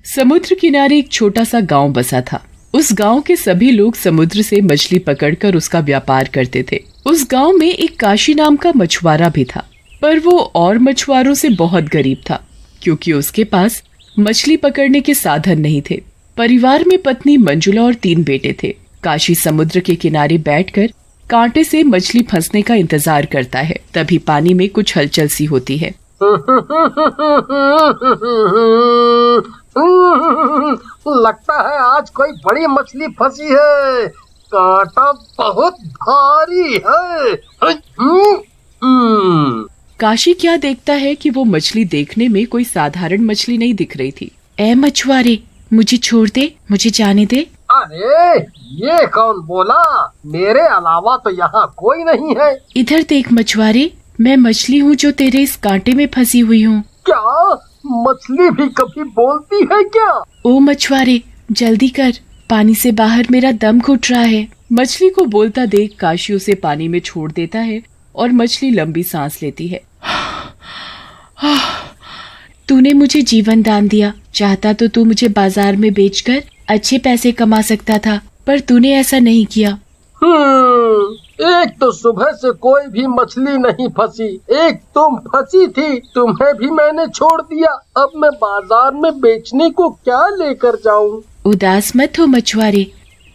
समुद्र किनारे एक छोटा सा गांव बसा था। उस गांव के सभी लोग समुद्र से मछली पकड़कर उसका व्यापार करते थे। उस गांव में एक काशी नाम का मछुआरा भी था, पर वो और मछुआरों से बहुत गरीब था, क्योंकि उसके पास मछली पकड़ने के साधन नहीं थे। परिवार में पत्नी मंजुला और 3 बेटे थे। काशी समुद्र के किनारे बैठकर कांटे से मछली फंसने का इंतजार करता है। तभी पानी में कुछ हलचल सी होती है। लगता है आज कोई बड़ी मछली फंसी है। कांटा बहुत भारी है। काशी क्या देखता है कि वो मछली देखने में कोई साधारण मछली नहीं दिख रही थी। ए मछुआरे, मुझे छोड़ दे, मुझे जाने दे। अरे ये कौन बोला? मेरे अलावा तो यहाँ कोई नहीं है। इधर देख मछुआरे, मैं मछली हूँ जो तेरे इस कांटे में फंसी हुई हूँ। क्या मछली भी कभी बोलती है क्या? ओ मछुआरे, जल्दी कर, पानी से बाहर मेरा दम घुट रहा है। मछली को बोलता देख काशी उसे पानी में छोड़ देता है और मछली लंबी सांस लेती है। तूने मुझे जीवन दान दिया, चाहता तो तू मुझे बाजार में बेचकर अच्छे पैसे कमा सकता था, पर तूने ऐसा नहीं किया। एक तो सुबह से कोई भी मछली नहीं फंसी, एक तुम फंसी थी, तुम्हें भी मैंने छोड़ दिया। अब मैं बाजार में बेचने को क्या लेकर जाऊं? उदास मत हो मछुआरे,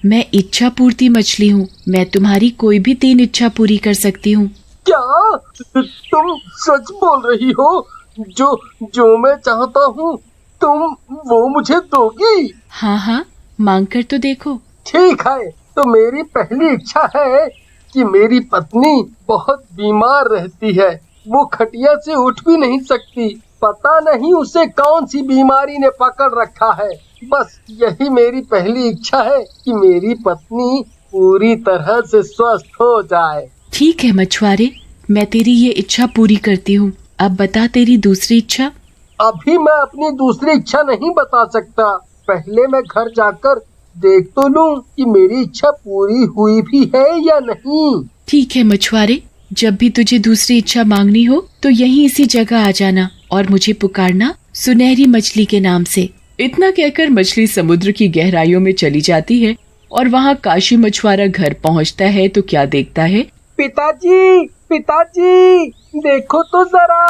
मैं इच्छा पूर्ति मछली हूँ। मैं तुम्हारी कोई भी 3 इच्छा पूरी कर सकती हूँ। क्या तुम सच बोल रही हो? जो मैं चाहता हूँ तुम वो मुझे दोगी? हाँ हाँ, मांग कर तो देखो। ठीक है, तो मेरी पहली इच्छा है कि मेरी पत्नी बहुत बीमार रहती है। वो खटिया से उठ भी नहीं सकती। पता नहीं उसे कौन सी बीमारी ने पकड़ रखा है। बस यही मेरी पहली इच्छा है कि मेरी पत्नी पूरी तरह से स्वस्थ हो जाए। ठीक है मछुआरे, मैं तेरी ये इच्छा पूरी करती हूँ। अब बता तेरी दूसरी इच्छा। अभी मैं अपनी दूसरी इच्छा नहीं बता सकता। पहले मैं घर जाकर देख तो लूं कि मेरी इच्छा पूरी हुई भी है या नहीं। ठीक है मछुआरे, जब भी तुझे दूसरी इच्छा मांगनी हो तो यहीं इसी जगह आ जाना और मुझे पुकारना सुनहरी मछली के नाम से। इतना कहकर मछली समुद्र की गहराइयों में चली जाती है और वहाँ काशी मछुआरा घर पहुँचता है तो क्या देखता है। पिताजी, पिताजी, देखो तो जरा,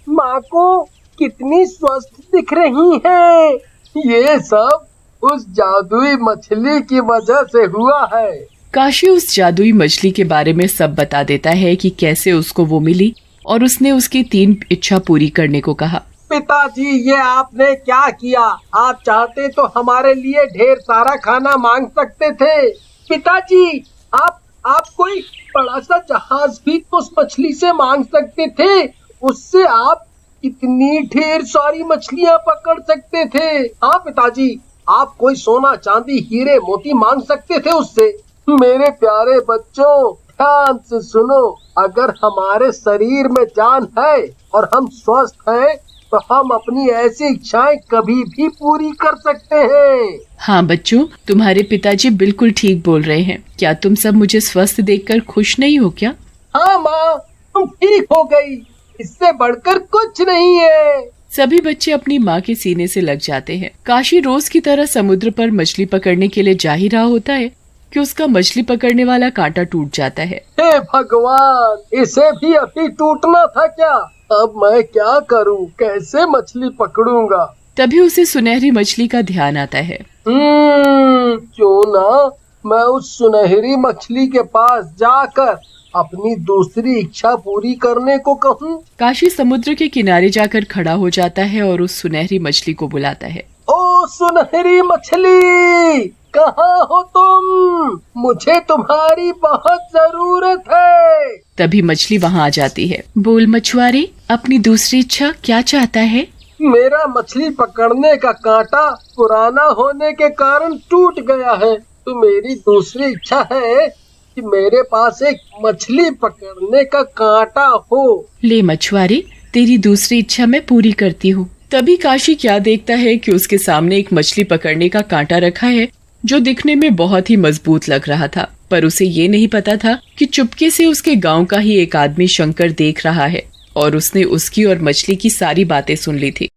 माँ को कितनी स्वस्थ दिख रही है। ये सब उस जादुई मछली की वजह से हुआ है। काशी उस जादुई मछली के बारे में सब बता देता है कि कैसे उसको वो मिली और उसने उसकी 3 इच्छा पूरी करने को कहा। पिताजी, ये आपने क्या किया? आप चाहते तो हमारे लिए ढेर सारा खाना मांग सकते थे। पिताजी, आप कोई बड़ा सा जहाज भी उस मछली से मांग सकते थे। उससे आप इतनी ढेर सारी मछलियाँ पकड़ सकते थे। हाँ पिताजी, आप कोई सोना चांदी हीरे मोती मांग सकते थे उससे। मेरे प्यारे बच्चों, ध्यान से सुनो। अगर हमारे शरीर में जान है और हम स्वस्थ हैं तो हम अपनी ऐसी इच्छाएं कभी भी पूरी कर सकते हैं। हाँ बच्चों, तुम्हारे पिताजी बिल्कुल ठीक बोल रहे हैं। क्या तुम सब मुझे स्वस्थ देखकर खुश नहीं हो क्या? हाँ माँ, तुम ठीक हो गई, इससे बढ़कर कुछ नहीं है। सभी बच्चे अपनी माँ के सीने से लग जाते हैं। काशी रोज की तरह समुद्र पर मछली पकड़ने के लिए जा ही रहा होता है कि उसका मछली पकड़ने वाला कांटा टूट जाता है। हे भगवान, इसे भी अभी टूटना था क्या? अब मैं क्या करूं? कैसे मछली पकड़ूंगा? तभी उसे सुनहरी मछली का ध्यान आता है। क्यों ना मैं उस सुनहरी मछली के पास जाकर अपनी दूसरी इच्छा पूरी करने को कहूँ। काशी समुद्र के किनारे जाकर खड़ा हो जाता है और उस सुनहरी मछली को बुलाता है। ओ सुनहरी मछली, कहाँ हो तुम? मुझे तुम्हारी बहुत जरूरत है। तभी मछली वहाँ आ जाती है। बोल मछुआरे, अपनी दूसरी इच्छा क्या चाहता है? मेरा मछली पकड़ने का कांटा पुराना होने के कारण टूट गया है, तो मेरी दूसरी इच्छा है कि मेरे पास एक मछली पकड़ने का कांटा हो। ले मछुआरे, तेरी दूसरी इच्छा मैं पूरी करती हूँ। तभी काशी क्या देखता है कि उसके सामने एक मछली पकड़ने का कांटा रखा है जो दिखने में बहुत ही मजबूत लग रहा था, पर उसे ये नहीं पता था कि चुपके से उसके गांव का ही एक आदमी शंकर देख रहा है और उसने उसकी और मछली की सारी बातें सुन ली थी।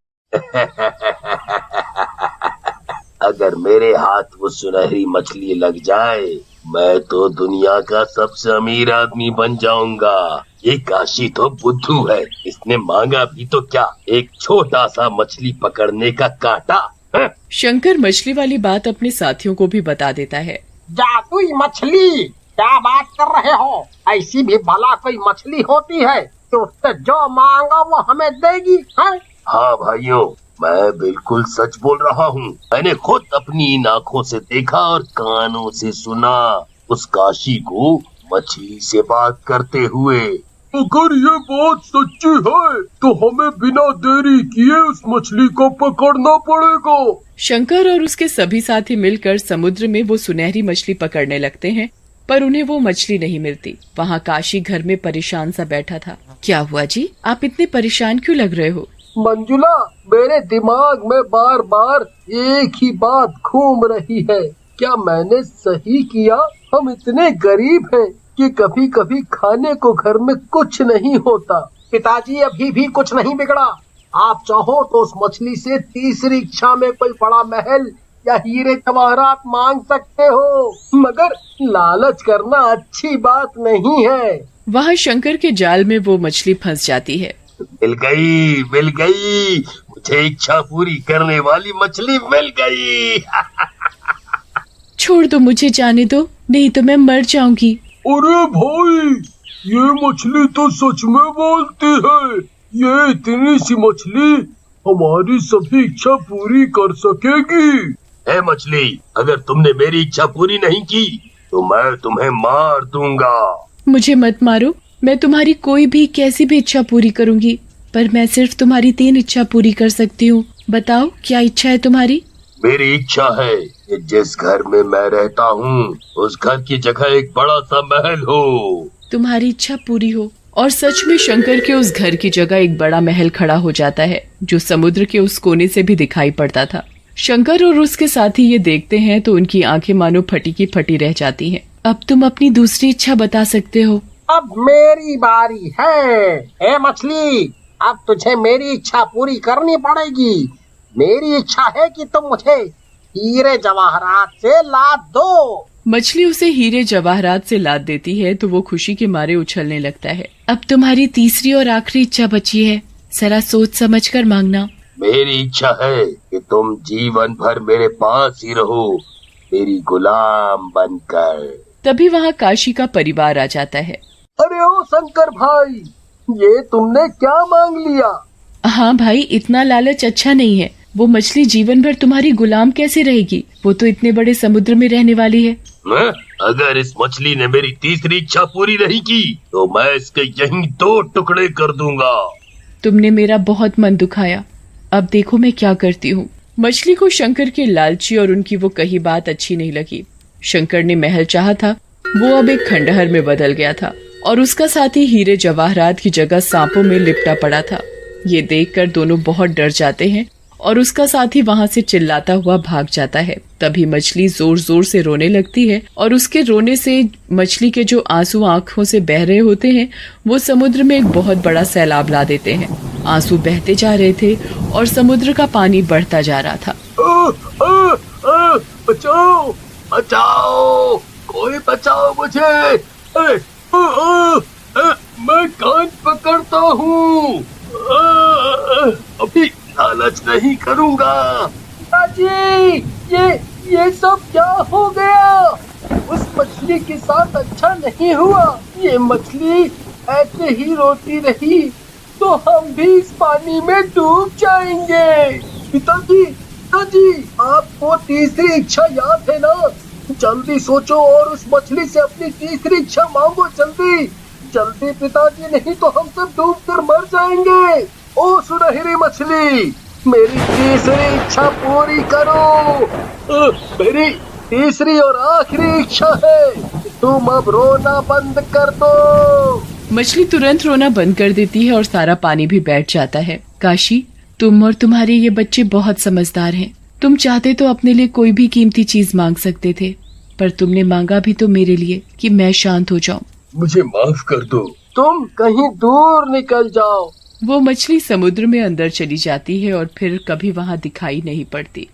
अगर मेरे हाथ वो सुनहरी मछली लग जाए, मैं तो दुनिया का सबसे अमीर आदमी बन जाऊंगा। ये काशी तो बुद्धू है, इसने मांगा भी तो क्या, एक छोटा सा मछली पकड़ने का कांटा। शंकर मछली वाली बात अपने साथियों को भी बता देता है। जादुई मछली, क्या बात कर रहे हो? ऐसी भी भला कोई मछली होती है तो उससे जो मांगा वो हमें देगी है? हाँ भाइयों, मैं बिल्कुल सच बोल रहा हूँ। मैंने खुद अपनी इन आँखों से देखा और कानों से सुना उस काशी को मछली से बात करते हुए। अगर ये बात सच्ची है तो हमें बिना देरी किए उस मछली को पकड़ना पड़ेगा। शंकर और उसके सभी साथी मिलकर समुद्र में वो सुनहरी मछली पकड़ने लगते हैं, पर उन्हें वो मछली नहीं मिलती। वहाँ काशी घर में परेशान सा बैठा था। क्या हुआ जी, आप इतने परेशान क्यों लग रहे हो? मंजुला, मेरे दिमाग में बार बार एक ही बात घूम रही है। क्या मैंने सही किया? हम इतने गरीब हैं कि कभी कभी खाने को घर में कुछ नहीं होता। पिताजी, अभी भी कुछ नहीं बिगड़ा। आप चाहो तो उस मछली से तीसरी इच्छा में कोई बड़ा महल या हीरे जवाहरात मांग सकते हो, मगर लालच करना अच्छी बात नहीं है। वहाँ शंकर के जाल में वो मछली फंस जाती है। मिल गई, मुझे इच्छा पूरी करने वाली मछली मिल गई। छोड़ दो, मुझे जाने दो, नहीं तो मैं मर जाऊंगी। अरे भाई, ये मछली तो सच में बोलती है। ये इतनी सी मछली हमारी सभी इच्छा पूरी कर सकेगी। ए मछली, अगर तुमने मेरी इच्छा पूरी नहीं की तो मैं तुम्हें मार दूंगा। मुझे मत मारो, मैं तुम्हारी कोई भी कैसी भी इच्छा पूरी करूंगी, पर मैं सिर्फ तुम्हारी 3 इच्छा पूरी कर सकती हूँ। बताओ, क्या इच्छा है तुम्हारी? मेरी इच्छा है कि जिस घर में मैं रहता हूँ उस घर की जगह एक बड़ा सा महल हो। तुम्हारी इच्छा पूरी हो। और सच में शंकर के उस घर की जगह एक बड़ा महल खड़ा हो जाता है, जो समुद्र के उस कोने से भी दिखाई पड़ता था। शंकर और उसके साथी ये देखते हैं तो उनकी आंखें मानो फटी की फटी रह जाती हैं। अब तुम अपनी दूसरी इच्छा बता सकते हो। अब मेरी बारी है। ए मछली, अब तुझे मेरी इच्छा पूरी करनी पड़ेगी। मेरी इच्छा है कि तुम मुझे हीरे जवाहरात से लाद दो। मछली उसे हीरे जवाहरात से लाद देती है तो वो खुशी के मारे उछलने लगता है। अब तुम्हारी तीसरी और आखिरी इच्छा बची है, जरा सोच समझ कर मांगना। मेरी इच्छा है कि तुम जीवन भर मेरे पास ही रहो, मेरी गुलाम बनकर। तभी वहाँ काशी का परिवार आ जाता है। अरे ओ शंकर भाई, ये तुमने क्या मांग लिया? हाँ भाई, इतना लालच अच्छा नहीं है। वो मछली जीवन भर तुम्हारी गुलाम कैसे रहेगी? वो तो इतने बड़े समुद्र में रहने वाली है। अगर इस मछली ने मेरी तीसरी इच्छा पूरी नहीं की तो मैं इसके यहीं 2 टुकड़े कर दूंगा। तुमने मेरा बहुत मन दुखाया, अब देखो मैं क्या करती हूँ। मछली को शंकर के लालची और उनकी वो कही बात अच्छी नहीं लगी। शंकर ने महल चाहा था, वो अब एक खंडहर में बदल गया था और उसका साथी हीरे जवाहरात की जगह सांपों में लिपटा पड़ा था। ये देखकर दोनों बहुत डर जाते हैं और उसका साथी वहाँ से चिल्लाता हुआ भाग जाता है। तभी मछली जोर जोर से रोने लगती है और उसके रोने से मछली के जो आंसू आंखों से बह रहे होते हैं वो समुद्र में एक बहुत बड़ा सैलाब ला देते हैं। आंसू बहते जा रहे थे और समुद्र का पानी बढ़ता जा रहा था। बचाओ बचाओ, कोई बचाओ मुझे। मैं कान पकड़ता हूँ, अभी लालच नहीं करूँगा। पिताजी, ये सब क्या हो गया? उस मछली के साथ अच्छा नहीं हुआ। ये मछली ऐसे ही रोती रही तो हम भी इस पानी में डूब जाएंगे। पिताजी, आपको तीसरी इच्छा याद है ना? जल्दी सोचो और उस मछली से अपनी तीसरी इच्छा मांगो। जल्दी पिताजी, नहीं तो हम सब डूब कर मर जाएंगे। ओ सुनहरी मछली, मेरी तीसरी इच्छा पूरी करो। मेरी तीसरी और आखिरी इच्छा है, तुम अब रोना बंद कर दो। मछली तुरंत रोना बंद कर देती है और सारा पानी भी बैठ जाता है। काशी, तुम और तुम्हारे ये बच्चे बहुत समझदार हैं। तुम चाहते तो अपने लिए कोई भी कीमती चीज मांग सकते थे, पर तुमने मांगा भी तो मेरे लिए कि मैं शांत हो जाऊं। मुझे माफ कर दो। तुम कहीं दूर निकल जाओ। वो मछली समुद्र में अंदर चली जाती है और फिर कभी वहाँ दिखाई नहीं पड़ती।